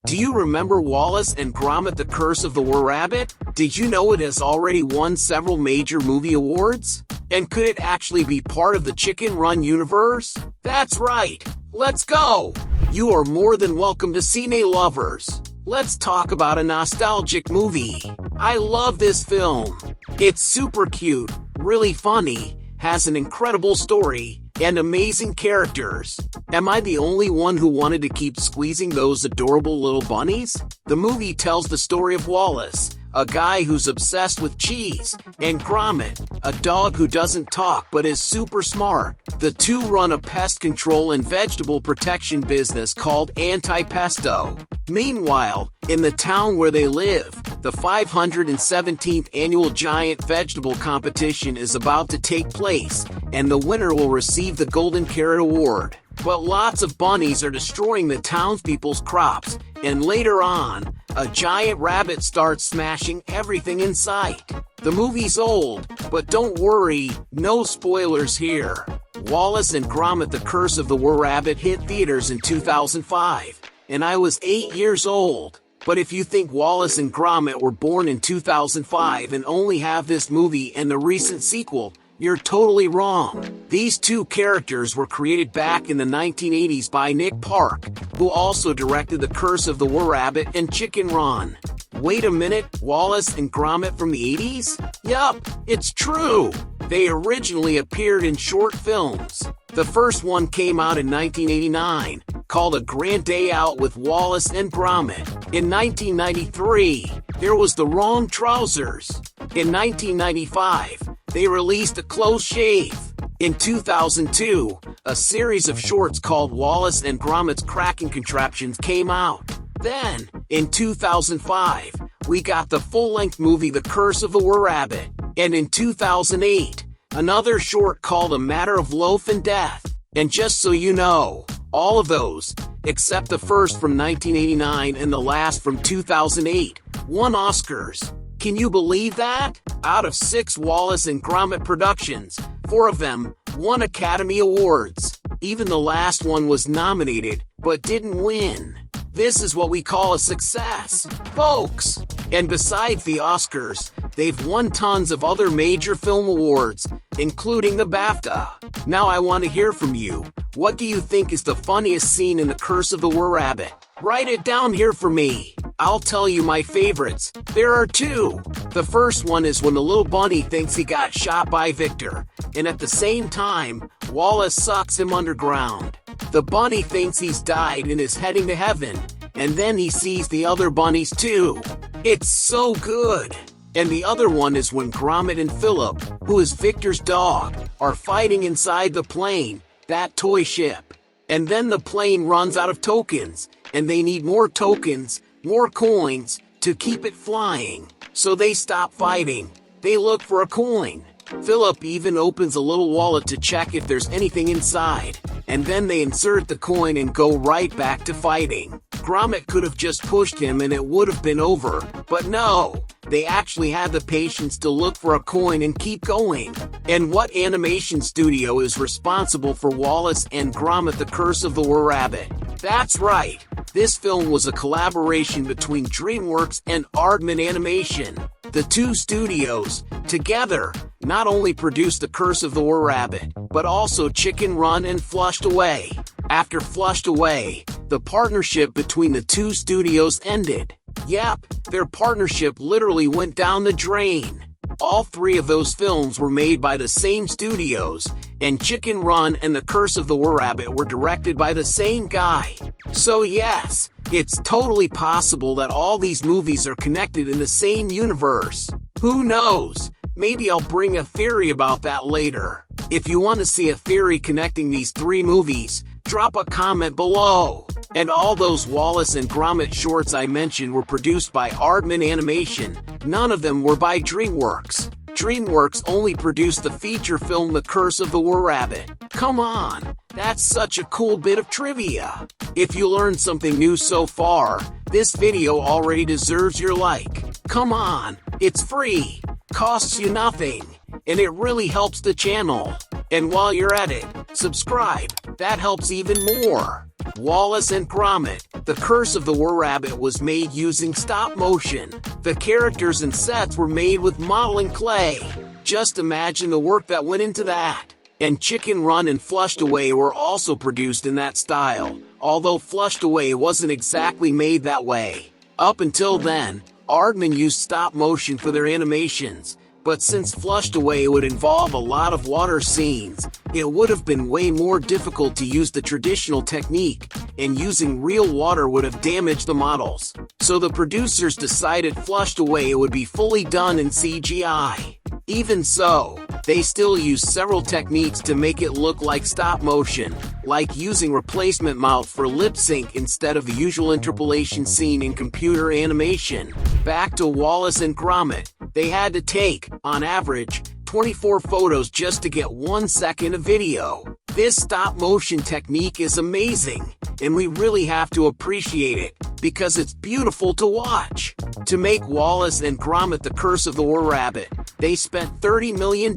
Do you remember Wallace and Gromit: The Curse of the Were-Rabbit? Did you know it has already won several major movie awards? And could it actually be part of the Chicken Run universe? That's right! Let's go! You are more than welcome to Cine lovers. Let's talk about a nostalgic movie. I love this film. It's super cute, really funny, has an incredible story, and amazing characters. Am I the only one who wanted to keep squeezing those adorable little bunnies? The movie tells the story of Wallace, a guy who's obsessed with cheese, and Gromit, a dog who doesn't talk but is super smart. The two run a pest control and vegetable protection business called Anti-Pesto. Meanwhile, in the town where they live, the 517th annual giant vegetable competition is about to take place, and the winner will receive the Golden Carrot Award. But lots of bunnies are destroying the townspeople's crops, and later on, a giant rabbit starts smashing everything in sight. The movie's old, but don't worry, no spoilers here. Wallace and Gromit: The Curse of the Were-Rabbit hit theaters in 2005, and I was 8 years old. But if you think Wallace and Gromit were born in 2005 and only have this movie and the recent sequel, you're totally wrong. These two characters were created back in the 1980s by Nick Park, who also directed The Curse of the Were-Rabbit and Chicken Run. Wait a minute, Wallace and Gromit from the 80s? Yup, it's true! They originally appeared in short films. The first one came out in 1989, called A Grand Day Out with Wallace and Gromit. In 1993, there was The Wrong Trousers. In 1995, they released A Close Shave. In 2002, a series of shorts called Wallace and Gromit's Cracking Contraptions came out. Then, in 2005, we got the full-length movie The Curse of the Were-Rabbit. And in 2008, another short called A Matter of Loaf and Death. And just so you know, all of those, except the first from 1989 and the last from 2008, won Oscars. Can you believe that? Out of 6 Wallace and Gromit productions, 4 of them won Academy Awards. Even the last one was nominated, but didn't win. This is what we call a success, folks. And besides the Oscars, they've won tons of other major film awards, including the BAFTA. Now I want to hear from you. What do you think is the funniest scene in The Curse of the Were-Rabbit? Write it down here for me. I'll tell you my favorites. There are 2. The first one is when the little bunny thinks he got shot by Victor, and at the same time, Wallace sucks him underground. The bunny thinks he's died and is heading to heaven, and then he sees the other bunnies too. It's so good. And the other one is when Gromit and Philip, who is Victor's dog, are fighting inside the plane, that toy ship. And then the plane runs out of tokens, and they need more tokens, more coins, to keep it flying. So they stop fighting. They look for a coin. Philip even opens a little wallet to check if there's anything inside, and then they insert the coin and go right back to fighting. Gromit could have just pushed him and it would have been over, but no, they actually had the patience to look for a coin and keep going. And what animation studio is responsible for Wallace and Gromit: The Curse of the Were-Rabbit? That's right, this film was a collaboration between DreamWorks and Aardman Animation. The two studios, together, not only produced The Curse of the Were-Rabbit, but also Chicken Run and Flushed Away. After Flushed Away, the partnership between the two studios ended. Yep, their partnership literally went down the drain. All 3 of those films were made by the same studios, and Chicken Run and The Curse of the Were-Rabbit were directed by the same guy. So yes, it's totally possible that all these movies are connected in the same universe. Who knows? Maybe I'll bring a theory about that later. If you want to see a theory connecting these 3 movies, drop a comment below. And all those Wallace and Gromit shorts I mentioned were produced by Aardman Animation. None of them were by DreamWorks. DreamWorks only produced the feature film The Curse of the Were-Rabbit. Come on, that's such a cool bit of trivia. If you learned something new so far, this video already deserves your like. Come on, it's free, costs you nothing, and it really helps the channel. And while you're at it, subscribe, that helps even more. Wallace and Gromit, The Curse of the Were-Rabbit was made using stop motion. The characters and sets were made with modeling clay. Just imagine the work that went into that. And Chicken Run and Flushed Away were also produced in that style, although Flushed Away wasn't exactly made that way. Up until then, Aardman used stop motion for their animations, but since Flushed Away would involve a lot of water scenes, it would have been way more difficult to use the traditional technique, and using real water would have damaged the models. So the producers decided Flushed Away would be fully done in CGI. Even so, they still used several techniques to make it look like stop motion, like using replacement mouth for lip sync instead of the usual interpolation seen in computer animation. Back to Wallace and Gromit, they had to take, on average, 24 photos just to get 1 second of video. This stop-motion technique is amazing, and we really have to appreciate it, because it's beautiful to watch. To make Wallace and Gromit The Curse of the Were-Rabbit, they spent $30 million.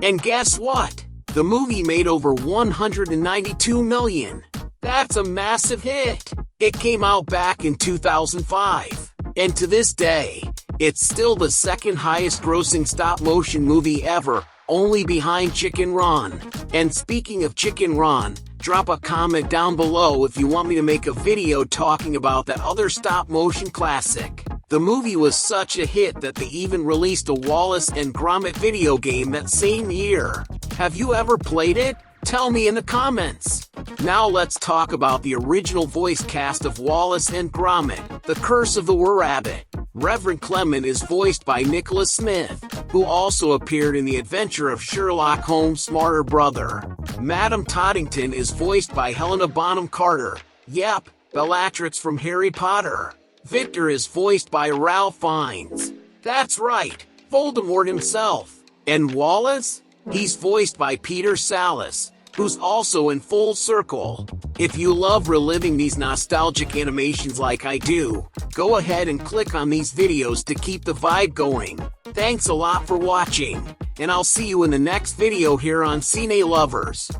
And guess what? The movie made over $192 million. That's a massive hit. It came out back in 2005. And to this day, it's still the second highest grossing stop-motion movie ever, only behind Chicken Run. And speaking of Chicken Run, drop a comment down below if you want me to make a video talking about that other stop-motion classic. The movie was such a hit that they even released a Wallace and Gromit video game that same year. Have you ever played it? Tell me in the comments. Now let's talk about the original voice cast of Wallace and Gromit, The Curse of the Were-Rabbit. Reverend Clement is voiced by Nicholas Smith, who also appeared in The Adventure of Sherlock Holmes' smarter brother. Madame Toddington is voiced by Helena Bonham Carter. Yep, Bellatrix from Harry Potter. Victor is voiced by Ralph Fiennes. That's right, Voldemort himself. And Wallace? He's voiced by Peter Sallis, who's also in Full Circle. If you love reliving these nostalgic animations like I do, go ahead and click on these videos to keep the vibe going. Thanks a lot for watching, and I'll see you in the next video here on Cine Lovers.